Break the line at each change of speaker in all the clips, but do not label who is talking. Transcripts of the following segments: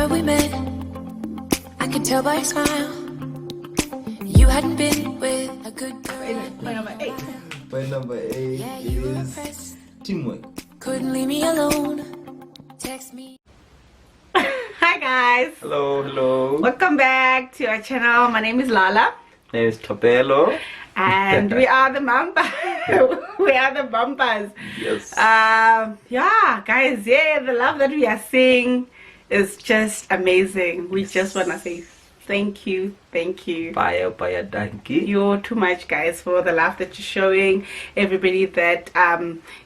moment we met, I could tell by your smile you hadn't been with a good girl.
Point number 8.
Point number 8
Yeah, you were
is
impressed.
teamwork.
Couldn't leave me alone. Text me.
Hi guys.
Hello, hello.
Welcome back to our channel. My name is Lala.
My name is Topelo.
And we are the Bumpers. We are the Bumpers.
Yes.
Yeah, guys. Yeah, the love that we are seeing is just amazing. We just want to say thank you.
Bye, donkey.
You're too much, guys, for the love that you're showing. Everybody that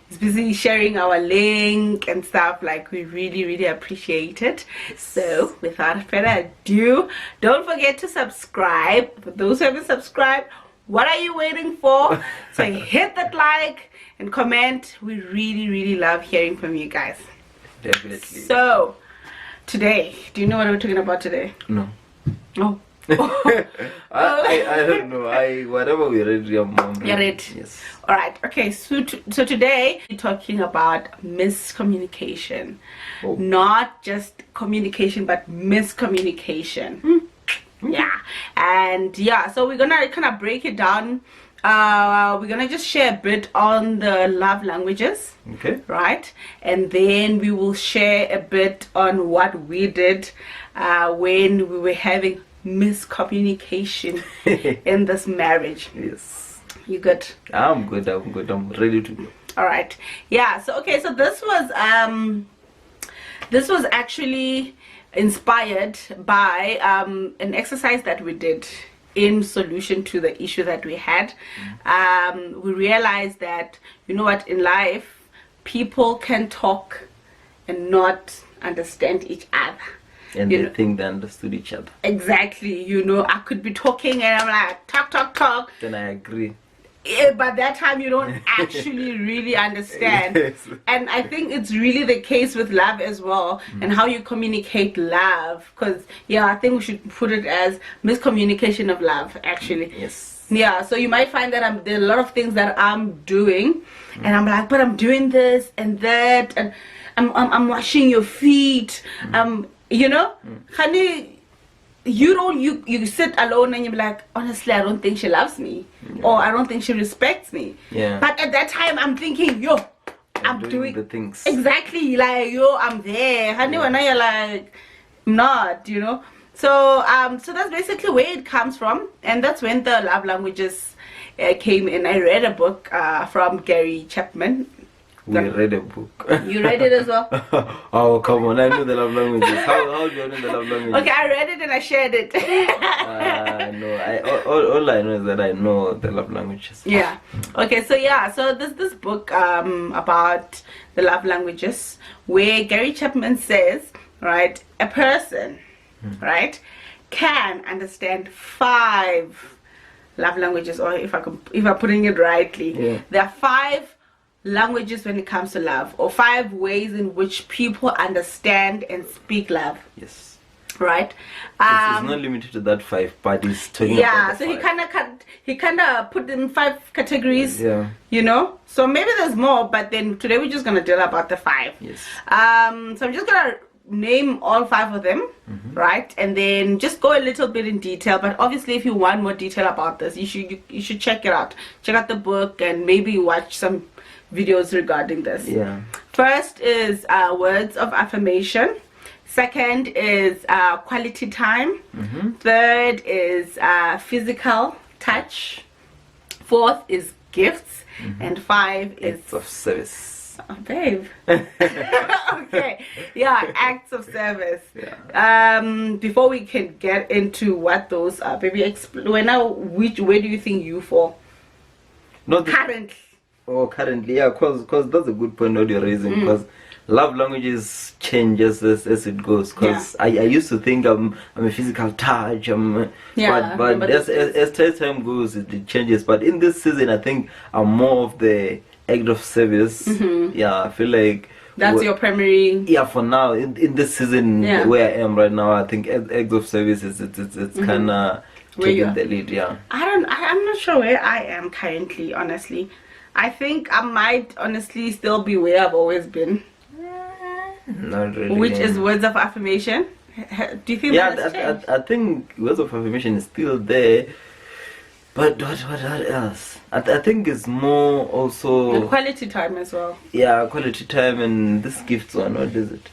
is busy sharing our link and stuff, like, we really appreciate it. So without further ado, don't forget to subscribe. For those who haven't subscribed, what are you waiting for? So hit that like and comment. We really love hearing from you guys.
Definitely.
So today, do you know what we're talking about today?
No.
Oh.
I don't know. Whatever we read, your mom.
You read?
Yes.
All right. Okay. So today we're talking about miscommunication.
Oh.
Not just communication, but miscommunication. Yeah. And yeah, so we're gonna kind of break it down. We're gonna just share a bit on the love languages.
Okay.
Right, and then we will share a bit on what we did when we were having miscommunication in this marriage.
Yes.
You good?
I'm good. I'm ready to go.
All right. Yeah. So okay. So this was actually inspired by an exercise that we did in solution to the issue that we had. We realized that, you know what, in life people can talk and not understand each other,
And they think they understood each other.
exactly. You know, I could be talking and I'm like talk,
Then I agree.
but that time you don't actually really understand.
Yes.
And I think it's really the case with love as well, and how you communicate love, because yeah, I think we should put it as miscommunication of love, actually.
Yes.
Yeah, so you might find that there are a lot of things that I'm doing, and I'm like, but I'm doing this and that, and I'm washing your feet, you know, honey. You sit alone and you're like, honestly, I don't think she loves me, or I don't think she respects me.
Yeah.
But at that time, I'm thinking, yo, I'm doing
the things.
exactly, like, yo, I'm there, honey. When you're like, I'm not, you know. So so that's basically where it comes from, and that's when the love languages came in. I read a book from Gary Chapman.
We read a book.
You read it as well?
Oh, come on. I know the love languages. How do you know the love languages?
Okay, I read it and I shared it.
No, all I know is that I know the love languages.
Yeah. Okay, so yeah, so there's this book about the love languages where Gary Chapman says, right, a person, right, can understand 5 love languages, or if I'm putting it rightly,
yeah.
there are 5 languages when it comes to love, or 5 ways in which people understand and speak love.
Yes.
Right.
It's not limited to that 5, but he's talking
yeah,
about
so
the
he kind of put them in 5 categories.
Yeah.
You know, so maybe there's more, but then today we're just gonna deal about the 5.
Yes.
So I'm just gonna name all 5 of them, right, and then just go a little bit in detail. But obviously, if you want more detail about this, you should check it out. Check out the book and maybe watch some videos regarding this.
Yeah.
First is words of affirmation. Second is quality time. Third is physical touch. Fourth is gifts. And 5 is
Acts of service.
oh, babe. Okay, yeah, acts of service.
Yeah.
Before we can get into what those are, baby, explain now, where do you think you fall currently?
Oh, currently, yeah, cause that's a good point that you're raising. Because love languages changes as it goes. Cause I used to think I'm a physical touch. But as time goes, it changes. But in this season, I think I'm more of the act of service. Yeah, I feel like
that's your primary.
Yeah, for now in this season where I am right now, I think act of service it's kind of taking the lead. Yeah.
I'm not sure where I am currently, honestly. I think I might honestly still be where I've always been.
Not really.
Which is words of affirmation. Do you think that has changed?
I think words of affirmation is still there, but what else? I think it's more also
And quality time as well.
Yeah, quality time, and this gift one. What is it?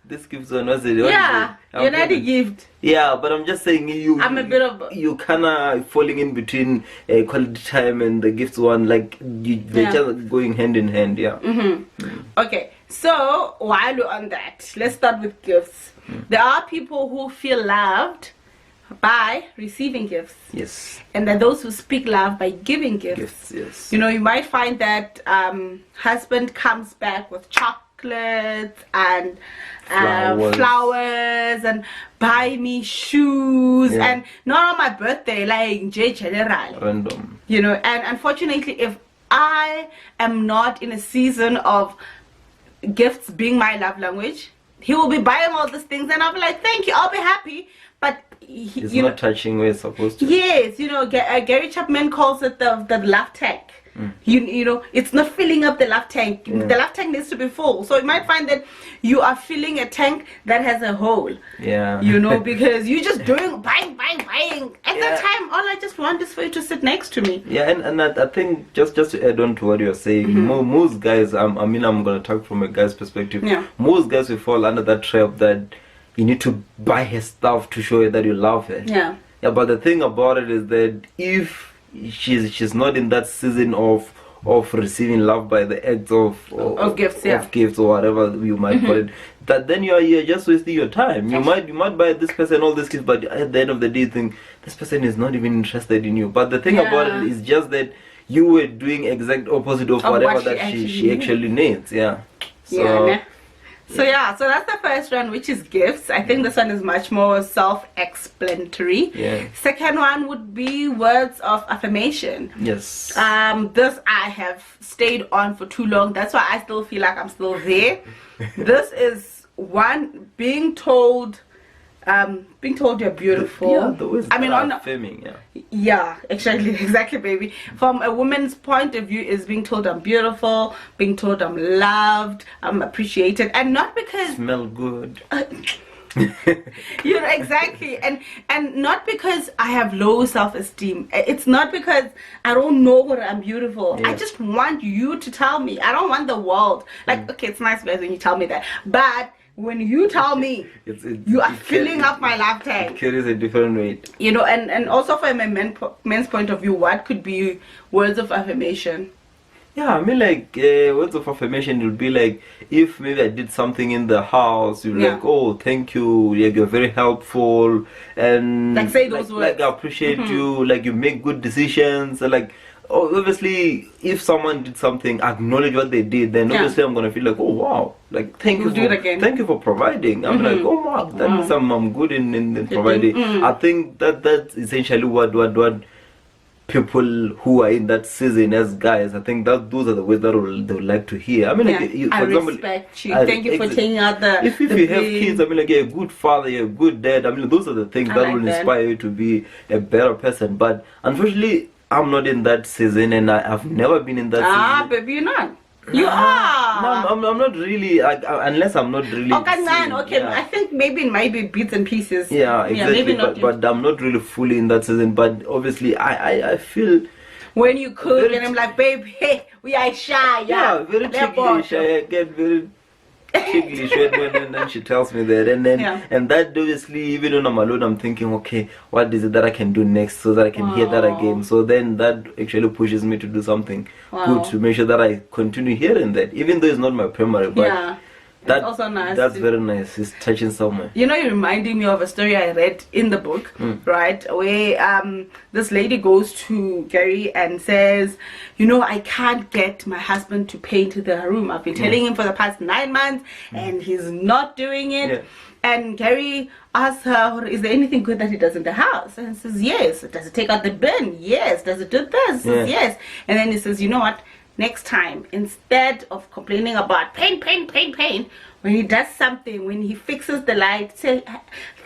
This gift one. What's it?
Yeah, you're not a gift.
Yeah, but I'm just saying
I'm a bit of
you kinda falling in between quality time and the gifts one, like they're just going hand in hand. Yeah.
Okay, so while we're on that, let's start with gifts. There are people who feel loved by receiving gifts.
Yes.
And there are those who speak love by giving gifts.
Yes.
You know, you might find that husband comes back with chocolates and flowers and buy me shoes, and not on my birthday, like J general.
Random.
You know, and unfortunately, if I am not in a season of gifts being my love language, he will be buying all these things and I'll be like, thank you, I'll be happy, but
it's not touching where it's supposed to.
Yes, you know, Gary Chapman calls it the love tank. You know, it's not filling up the love tank. The love tank needs to be full. So you might find that you are filling a tank that has a hole.
Yeah.
You know, because you're just doing buying. At that time, all I just want is for you to sit next to me.
Yeah, and I think just to add on to what you're saying, most guys, I mean, I'm gonna talk from a guy's perspective.
Yeah.
Most guys will fall under that trap that you need to buy her stuff to show her that you love her.
Yeah.
Yeah, but the thing about it is that if she's not in that season of receiving love by the acts of gifts or whatever you might call it, that then you're just wasting your time. You might buy this person all these gifts, but at the end of the day you think this person is not even interested in you. But the thing about it is just that you were doing exact opposite of whatever that she actually needs. Yeah.
So that's the first one, which is gifts. I think this one is much more self-explanatory.
Yeah.
Second one would be words of affirmation.
Yes.
This I have stayed on for too long. That's why I still feel like I'm still there. This is one, being told you're beautiful.
The words
I mean,
affirming.
Yeah, exactly, baby. From a woman's point of view, is being told I'm beautiful, being told I'm loved, I'm appreciated, and not because
smell good.
You know, exactly, and not because I have low self-esteem. It's not because I don't know what I'm beautiful. I just want you to tell me. I don't want the world. Like, okay, it's nice when you tell me that, but when you tell me you are filling up my love tank,
it carries a different weight. You
know, and also from a men's point of view, what could be words of affirmation?
Yeah, I mean, like words of affirmation would be like, if maybe I did something in the house, you're like, oh, thank you, like, you're very helpful, and
like say those words,
like I appreciate you, like you make good decisions, and like, obviously if someone did something, acknowledge what they did, then obviously I'm gonna feel like, oh wow, like thank you for providing. I'm like, oh wow, that means I'm good in providing. I think that's essentially what people who are in that season as guys, I think that those are the words that they would like to hear. I mean, like,
I respect you. Thank you for taking out the.
If you have kids, I mean, like, you're a good father, you're a good dad. I mean, those are the things that will inspire you to be a better person. But unfortunately, I'm not in that season, and I've never been in that season.
Baby, you're not. You are.
No, I'm not really. Unless I'm not really.
Okay, I think maybe it might be bits and pieces.
Yeah, exactly.
Maybe not
but I'm not really fully in that season. But obviously, I feel.
When you cook, and I'm like, babe, hey, we are shy.
Yeah, very ticklish. I get very ticklish when she tells me that, and then and that obviously, even when I'm alone, I'm thinking, okay, what is it that I can do next so that I can hear that again? So then that actually pushes me to do something good to make sure that I continue hearing that, even though it's not my primary, but that's also nice. That's very nice. It's touching somewhere.
You know, you're reminding me of a story I read in the book, right? Where this lady goes to Gary and says, you know, I can't get my husband to paint the room. I've been telling him for the past 9 months, and he's not doing it. Yeah. And Gary asks her, is there anything good that he does in the house? And says, yes. Does it take out the bin? Yes. Does it do this? Says, yes. And then he says, you know what? Next time, instead of complaining about pain, when he does something, when he fixes the light, say,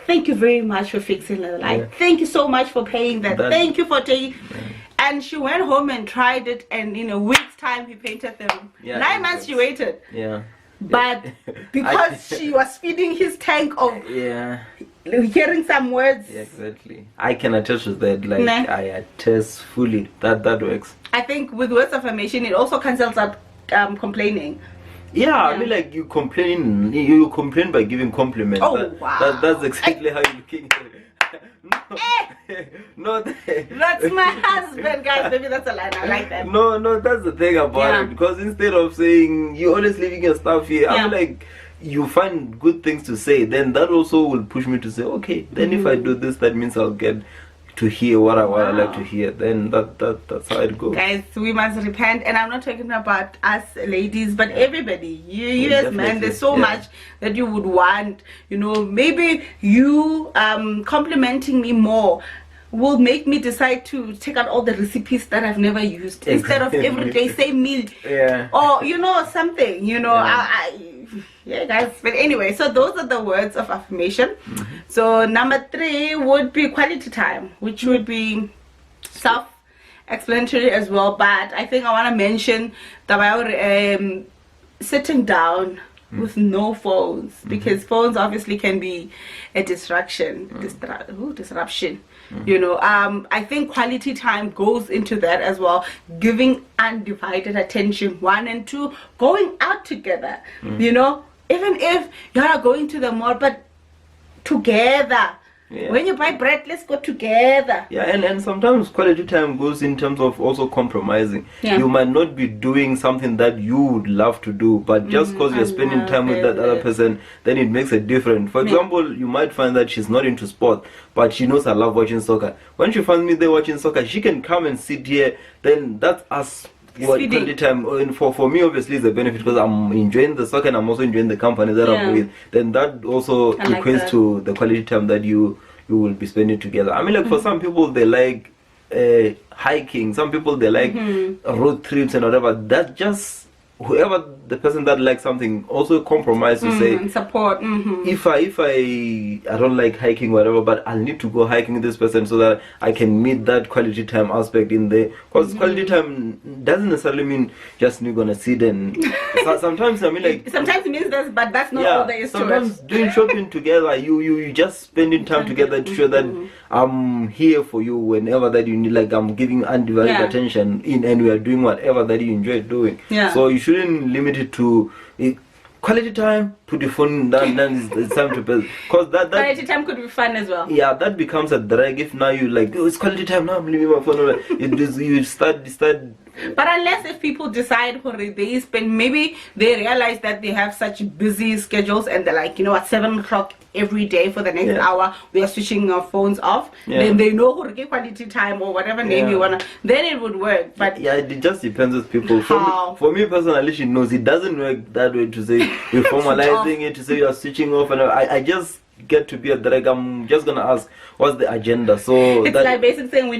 thank you very much for fixing the light. Yeah. Thank you so much for paying that. Thank you for taking. Yeah. And she went home and tried it, and in a week's time, he painted them. Yeah, 9 months she waited.
Yeah.
but because she was feeding his tank of hearing some words.
Yeah, exactly. I can attest to that. Like,
Nah.
I attest fully that works.
I think with words of affirmation, it also cancels out complaining.
Yeah, I mean, like, you complain by giving compliments.
Oh, wow.
That's exactly how you're looking at it. No,
That's my husband, guys. Maybe that's a line. I like that.
No, that's the thing about it. Because instead of saying you're always leaving your stuff here, I'm like, you find good things to say, then that also will push me to say, okay, then if I do this, that means I'll get to hear what I like to hear. Then that's how it goes.
Guys, we must repent, and I'm not talking about us ladies, but everybody. You as men, there's so much that you would want. You know, maybe you complimenting me more will make me decide to take out all the recipes that I've never used instead of every day same meal. Or you know, something. You know, yeah, guys. But anyway, so those are the words of affirmation. So number 3 would be quality time, which would be self-explanatory as well. But I think I want to mention the sitting down with no phones, because phones obviously can be a disruption. You know, I think quality time goes into that as well, giving undivided attention. 1 and 2, going out together. You know, even if you're not going to the mall, but together. When you buy bread, let's go together.
And sometimes quality time goes in terms of also compromising. You might not be doing something that you would love to do, but just because you're spending time with that other person, then it makes a difference. For example, you might find that she's not into sport, but she knows I love watching soccer. When she finds me there watching soccer, she can come and sit here. Then that's us. Quality time. And for me, obviously, is a benefit because I'm enjoying the soccer and I'm also enjoying the company that I'm with. Then that also equates to the quality time that you will be spending together. I mean, like, for some people, they like hiking. Some people, they like road trips and whatever. That's just whoever the person that likes something also compromise to say
support.
If I don't like hiking, whatever, but I'll need to go hiking with this person so that I can meet that quality time aspect in there. Because quality time doesn't necessarily mean just you're gonna sit and sometimes, I mean, like,
sometimes it means that, but that's not all there is to it.
Sometimes doing shopping together, you just spending time together to show that I'm here for you whenever that you need. Like, I'm giving undivided attention and we are doing whatever that you enjoy doing. So you shouldn't limit it to quality time. Put your phone down, then it's time to play. Because that
quality time could be fun as well.
Yeah, that becomes a drag if now you like, oh, it's quality time, now I'm leaving my phone. You start.
But unless if people decide they spend, maybe they realize that they have such busy schedules and they're like, you know, at 7 o'clock every day for the next hour we are switching our phones off. Then they know who to give quality time or whatever name you wanna. Then it would work. But
it just depends with people. For me personally, she knows it doesn't work that way to say we're formalizing it to say you are switching off, and I just get to be a drag. I'm just gonna ask what's the agenda. So
it's like basically saying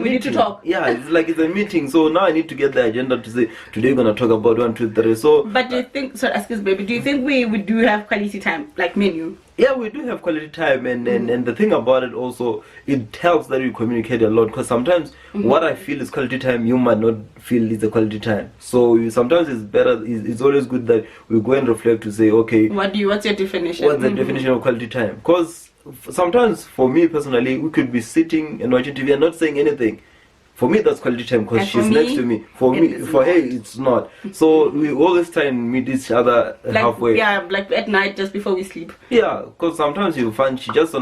we need to talk.
Yeah, it's like it's a meeting. So now I need to get the agenda to say today we're gonna talk about 1, 2, 3. So
but do you think, so excuse baby, do you think we do have quality time, like menu?
Yeah, we do have quality time, and the thing about it also, it helps that we communicate a lot, because sometimes what I feel is quality time, you might not feel is a quality time. So sometimes it's better, it's always good that we go and reflect to say, okay,
what's your definition?
What's the definition of quality time? Because sometimes for me personally, we could be sitting and watching TV and not saying anything. For me, that's quality time because she's next to me. For her, it's not. So we always try and meet each other halfway.
Yeah, like at night just before we sleep.
Yeah, because sometimes you find she just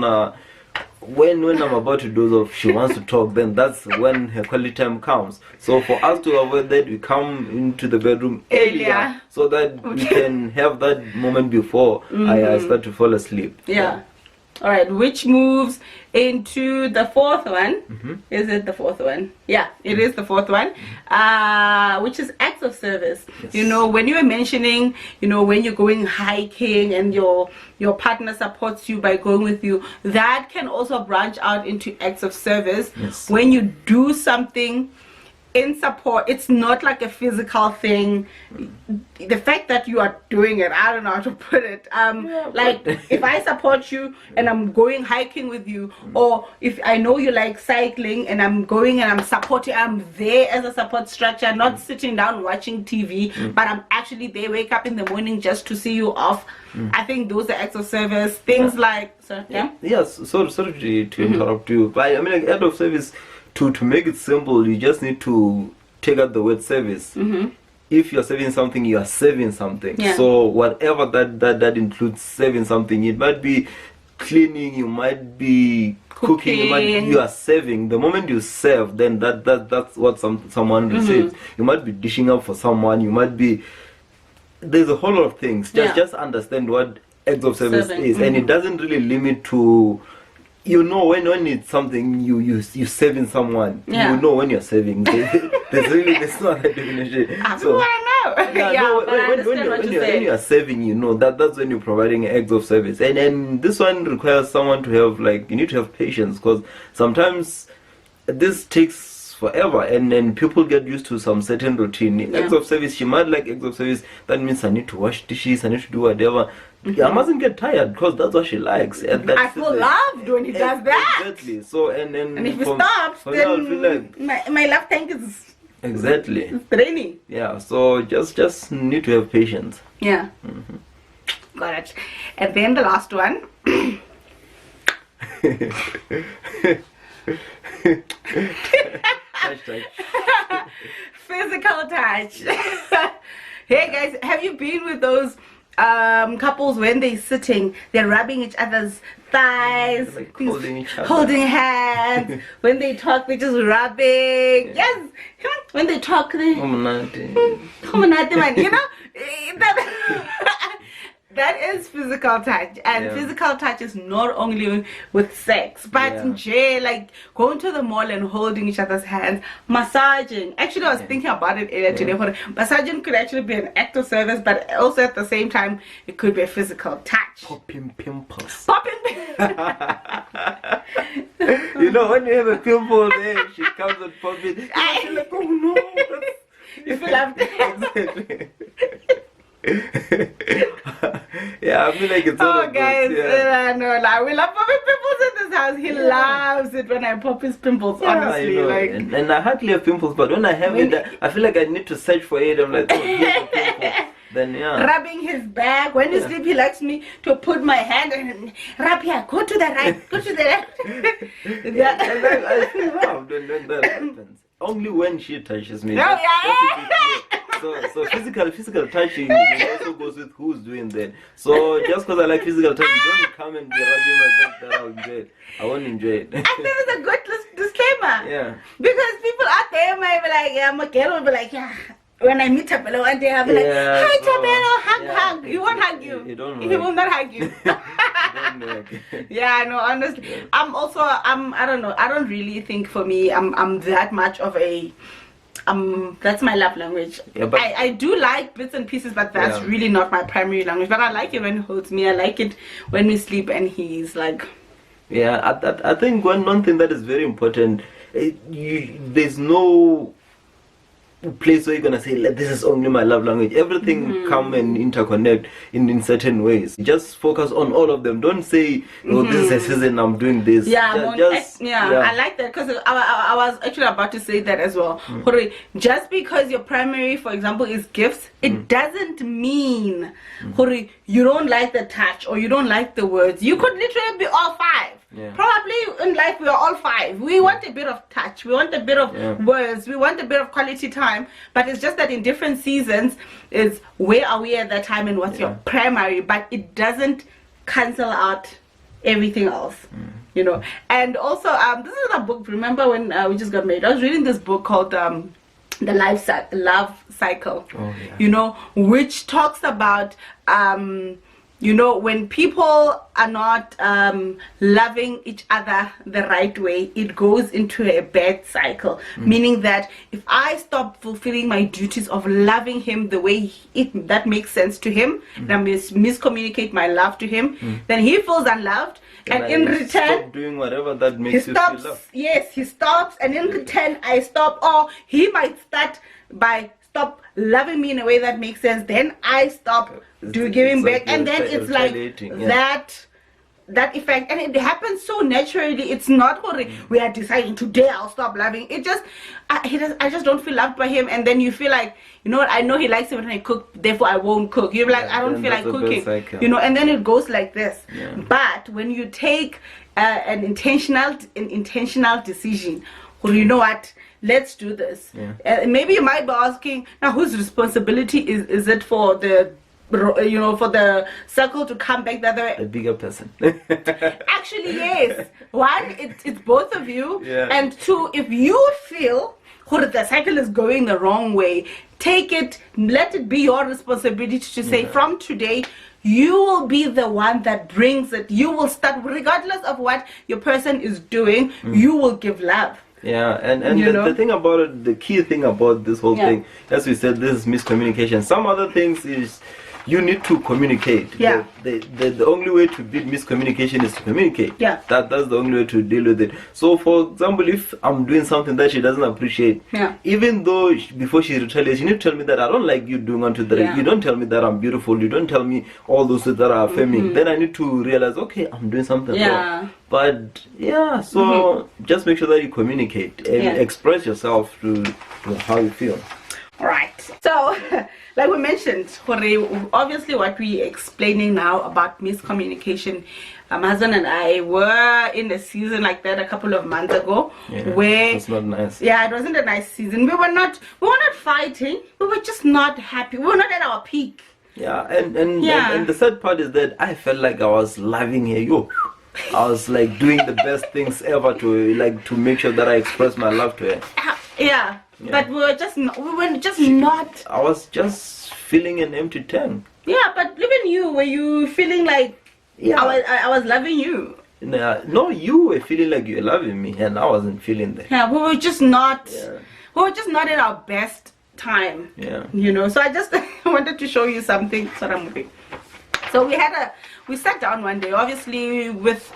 when I'm about to doze off, she wants to talk, then that's when her quality time comes. So for us to avoid that, we come into the bedroom earlier so that we can have that moment before I start to fall asleep.
Yeah. All right, which moves into the 4th one. Is it the 4th one? Yeah, it is the 4th one, which is acts of service. You know, when you were mentioning, you know, when you're going hiking and your partner supports you by going with you, that can also branch out into acts of service. When you do something in support. It's not like a physical thing. The fact that you are doing it, I don't know how to put it. Like if I support you and I'm going hiking with you, or if I know you like cycling and I'm going and I'm supporting, I'm there as a support structure, not sitting down watching TV, but I'm actually there, wake up in the morning just to see you off. I think those are acts of service. Things like,
yes, sorry to interrupt you, but I mean, like, act of service, to make it simple, you just need to take out the word service. If you're serving something, you are serving something. So whatever that includes serving something, it might be cleaning, you might be cooking, you are serving. The moment you serve, then that's what someone receives. You might be dishing up for someone, you might be, there's a whole lot of things. Just understand what acts of service is, and it doesn't really limit to, you know, when it's something you serving someone, you know when you're serving. There's no other definition. So, when you are serving, you know that's when you're providing acts of service. And this one requires someone to have, like, you need to have patience, because sometimes this takes forever, and then people get used to some certain routine. Acts of service, she might like acts of service, that means I need to wash dishes, I need to do whatever. I mustn't get tired, because that's what she likes. And
I feel loved when he does that.
Exactly. So and
if it stops, then
I feel like
my love tank is
exactly
draining.
Yeah. So just need to have patience.
Yeah. Got it. And then the last one. Physical touch. Hey guys, have you been with those couples when they're sitting, they're rubbing each other's thighs,
like holding each other,
holding hands? When they talk, they're just rubbing. Yes, when they talk, they you know, that is physical touch. And physical touch is not only with sex, but in jail, like going to the mall and holding each other's hands, massaging. Actually, I was thinking about it earlier today. Massaging could actually be an act of service, but also at the same time, it could be a physical touch.
Popping pimples.
Popping
You know, when you have a pimple there, she comes and pops it. You're like, oh no.
You feel like
exactly. Yeah, I feel like it's all
guys, no, like, we love popping pimples in this house. He loves it when I pop his pimples, honestly. Like,
and I hardly have pimples, but when I have it, I feel like I need to search for it. I'm like, oh, here's a pimple. Then
rubbing his back. When you sleep, he likes me to put my hand and rub here. Go to the right. Go to the left.
I feel loved when that happens. Only when she touches me.
No,
So physical touching also goes with who's doing that. So just because I like physical touching, don't come and be rubbing my back that I'll enjoy it. I won't enjoy it.
I think it's a good disclaimer.
Yeah.
Because people out there might be like, yeah, my girl will be like, yeah. When I meet Tabelo one day, I'll be like, hi Tabelo, hug. He won't hug you. He will not hug you. Yeah, no, honestly. Yeah. I don't know. I don't really think for me, I'm that much of a, that's my love language. Yeah, but I do like bits and pieces, but that's really not my primary language. But I like it when he holds me. I like it when we sleep and he's like.
Yeah, I think one thing that is very important, there's no place where you're gonna say, like, this is only my love language. Everything come and interconnect in certain ways. Just focus on all of them. Don't say, oh, this is a season I'm doing this.
I like that, because I was actually about to say that as well. Just because your primary, for example, is gifts, it doesn't mean you don't like the touch or you don't like the words. You could literally be all five. Yeah. Probably in life we are all five. We want a bit of touch, we want a bit of words, we want a bit of quality time, but it's just that in different seasons is where are we at that time and what's your primary, but it doesn't cancel out everything else, you know. And also this is a book, remember when we just got married, I was reading this book called The Love Cycle, you know, which talks about you know, when people are not loving each other the right way, it goes into a bad cycle. Meaning that if I stop fulfilling my duties of loving him the way that makes sense to him, and I miscommunicate my love to him, then he feels unloved,
And
in return,
stop doing whatever that makes
he
you
stops.
feel love.
Yes, he stops, and in return, I stop. Or he might start by stop loving me in a way that makes sense. Then I stop giving back, and then it's like that effect, and it happens so naturally. It's not we are deciding today I'll stop loving. It just I just don't feel loved by him, and then you feel like, you know what, I know he likes it when I cook, therefore I won't cook. You're like, I don't feel like cooking, you know, and then it goes like this. But when you take an intentional decision, or you know what, let's do this, maybe you might be asking, now whose responsibility is it for the, you know, for the circle to come back the other way?
A bigger person.
Actually, yes. One, it's both of you, and two, if you feel the cycle is going the wrong way, take it, let it be your responsibility to say, from today you will be the one that brings it. You will start, regardless of what your person is doing, you will give love.
Yeah, and the thing about it, the key thing about this whole thing, as we said, this is miscommunication. Some other things is you need to communicate.
Yeah.
The only way to beat miscommunication is to communicate.
Yeah.
That's the only way to deal with it. So, for example, if I'm doing something that she doesn't appreciate, even though before she retaliates, you need to tell me that I don't like you doing unto the You don't tell me that I'm beautiful. You don't tell me all those things that are affirming. Then I need to realize, okay, I'm doing something wrong. But so just make sure that you communicate and express yourself to how you feel.
All right. So, like we mentioned, obviously what we're explaining now about miscommunication, my husband and I were in a season like that a couple of months ago, where
it's not nice.
Yeah, it wasn't a nice season. We were not fighting. We were just not happy. We were not at our peak.
Yeah, and the sad part is that I felt like I was loving her. I was like doing the best things ever to make sure that I express my love to her.
Yeah. But we were just not.
I was just feeling an empty tank.
Yeah, but even were you feeling like I was loving you?
No, you were feeling like you were loving me, and I wasn't feeling that.
Yeah, we were just not. We were just not in our best time.
Yeah.
You know, so I just wanted to show you something. Sorry, I'm moving. So we sat down one day, obviously with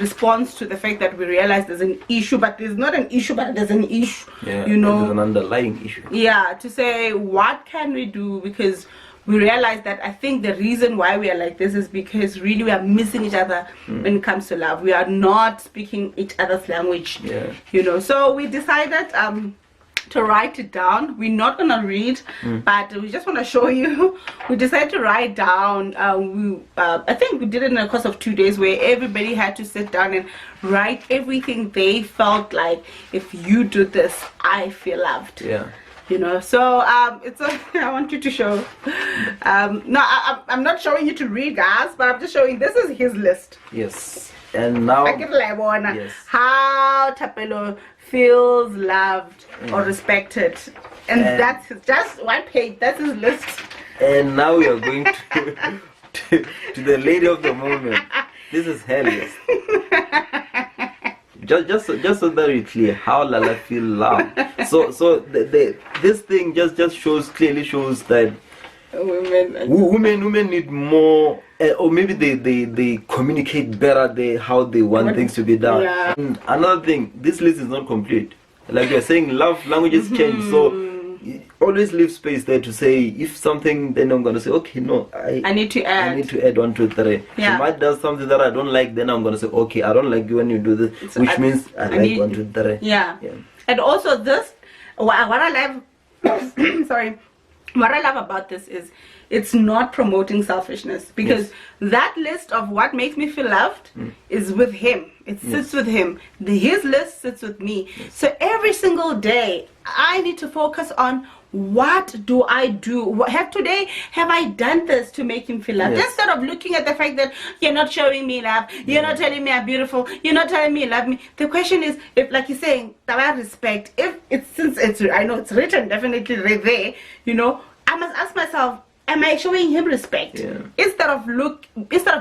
response to the fact that we realized there's an issue, but there's not an issue, but there's an issue.
Yeah,
you know,
there's an underlying issue.
Yeah, to say what can we do, because we realized that I think the reason why we are like this is because really we are missing each other when it comes to love. We are not speaking each other's language. Yeah. You know, so we decided to write it down. We're not gonna read, but we just want to show you. We decided to write down. I think we did it in the course of 2 days, where everybody had to sit down and write everything they felt like, if you do this, I feel loved. Yeah. You know, so it's I want you to show. No, I'm not showing you to read, guys, but I'm just showing. This is his list.
Yes. And now
how Tapelo feels loved or respected, and that's just one page. That's his list.
And now we are going to the lady of the moment. This is her list. Just so that we're clear, how Lala feel loved. So this thing just clearly shows that women need more, or maybe they communicate better how they want things to be done. Yeah. And another thing, this list is not complete. Like you're saying, love languages change, so always leave space there to say, if something, then I'm gonna say, okay, no, I need to add 1, 2, 3. Yeah. She might do something that I don't like, then I'm gonna say, okay, I don't like you when you do this, so which means I like 1, 2, 3.
Yeah. And also this, what I love, sorry. What I love about this is it's not promoting selfishness, because that list of what makes me feel loved is with him. It sits with him. His list sits with me. So every single day I need to focus on, what do I do? Today have I done this to make him feel loved? Instead of looking at the fact that you're not showing me love, you're not telling me I'm beautiful, you're not telling me you love me. The question is, if, like you're saying, about respect, since I know it's written definitely right there, you know, I must ask myself, am I showing him respect? Instead of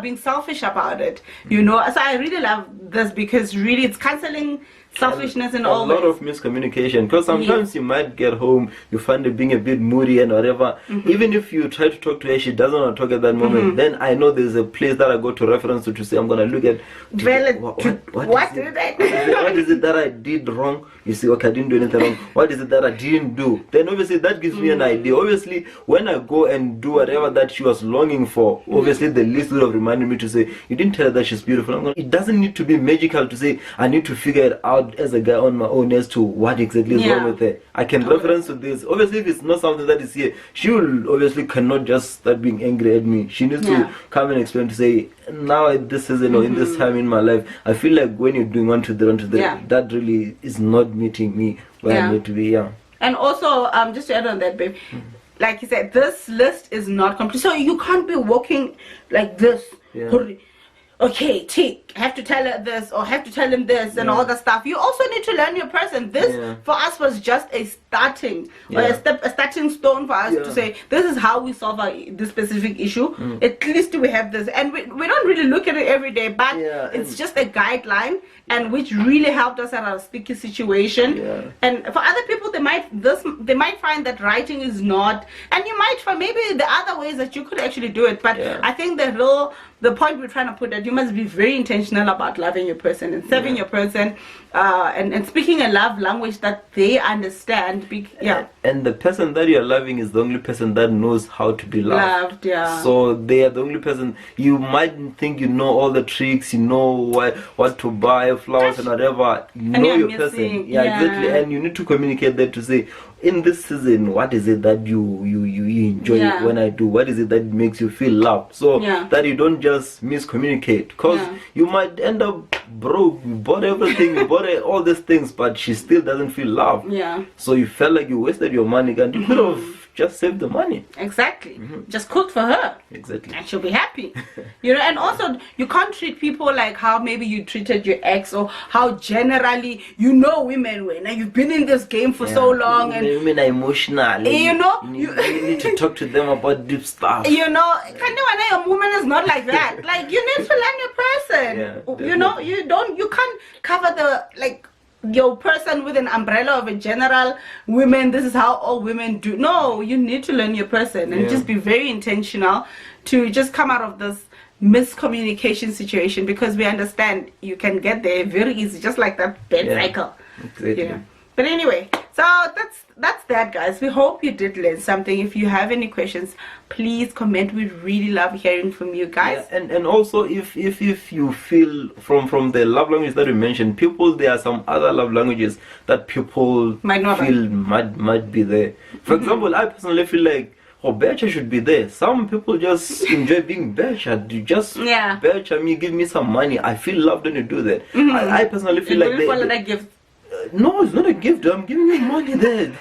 being selfish about it, you know. So I really love this, because really it's canceling selfishness in
a
all
lot
ways.
of miscommunication, because sometimes you might get home, you find her being a bit moody and whatever. Even if you try to talk to her, she doesn't want to talk at that moment. Then I know there's a place that I go to reference to say I'm gonna look at
What did I do?
what is it that I did wrong? You say, okay, I didn't do anything wrong. What is it that I didn't do? Then obviously that gives me an idea. Obviously, when I go and do whatever that she was longing for, obviously the least would have reminded me to say, you didn't tell her that she's beautiful. It doesn't need to be magical to say I need to figure it out as a guy on my own as to what exactly is wrong with her. I can reference to this. Obviously, if it's not something that is here, she will obviously cannot just start being angry at me. She needs to come and explain to say, now at this season or in this time in my life, I feel like when you're doing one to the that really is not meeting me where I need to be.
And also, just to add on that, babe, like you said, this list is not complete, so you can't be walking like this. Okay, tick, I have to tell her this or have to tell him this and all that stuff. You also need to learn your person. This for us was just a starting or a starting stone for us to say this is how we solve this specific issue. At least we have this, and we don't really look at it every day, but it's just a guideline, and which really helped us at our sticky situation. And for other people, they might find that writing is not, and you might find maybe the other ways that you could actually do it. But I think the point we're trying to put that you must be very intentional about loving your person and serving your person, and speaking a love language that they understand.
And the person that you're loving is the only person that knows how to be loved. So they are the only person. You might think you know all the tricks, you know what to buy, flowers and whatever. You know your person. Exactly. And you need to communicate that to say, in this season, what is it that you enjoy when I do? What is it that makes you feel loved? So that you don't just miscommunicate, because you might end up broke. You bought everything, you bought all these things, but she still doesn't feel loved. So you felt like you wasted your money, and you could have just saved the money.
Exactly. Just cook for her.
Exactly.
And she'll be happy. And also you can't treat people like how maybe you treated your ex, or how generally women were. Now you've been in this game for so long, and
women are emotional. You need to talk to them about deep stuff.
Kind of a woman is not like that. Like, you need to learn your person. You can't cover your person with an umbrella of a general women. This is how all women do. No, you need to learn your person and just be very intentional to just come out of this miscommunication situation, because we understand you can get there very easy, just like that bed cycle.
Exactly.
But anyway, so that's that, guys. We hope you did learn something. If you have any questions, please comment. We really love hearing from you guys.
And also, if you feel from the love language that we mentioned, there are some other love languages that people
might not
feel might be there. For example, I personally feel like Becha should be there. Some people just enjoy being Becha. You just Becha me, give me some money. I feel loved when you do that. I personally feel like
that gift.
No, it's not a gift. I'm giving you money there.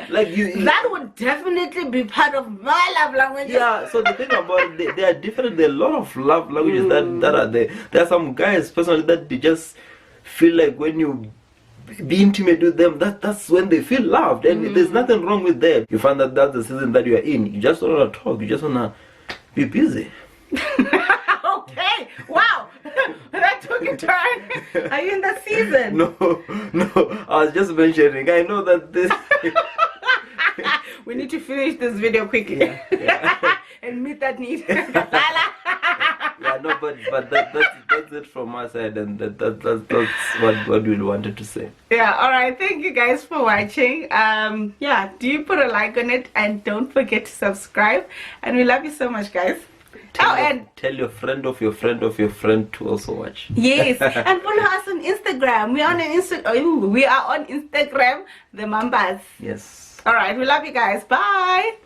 That would definitely be part of my love language.
So the thing about it, they are different. There are a lot of love languages that are there. There are some guys personally that they just feel like when you be intimate with them, that's when they feel loved, and there's nothing wrong with that. You find that that's the season that you are in. You just don't want to talk. You just want to be busy.
Okay. Wow. That took a turn. Are you in that season?
No. I was just mentioning. I know that this.
We need to finish this video quickly. And meet that need.
But that's it from my side, and that's what we wanted to say.
Alright, thank you guys for watching. Do you put a like on it, and don't forget to subscribe, and we love you so much, guys.
Tell your friend of your friend of your friend to also watch.
Yes, and follow us on Instagram. We are on Instagram, the Mambas.
Yes.
Alright, we love you guys. Bye.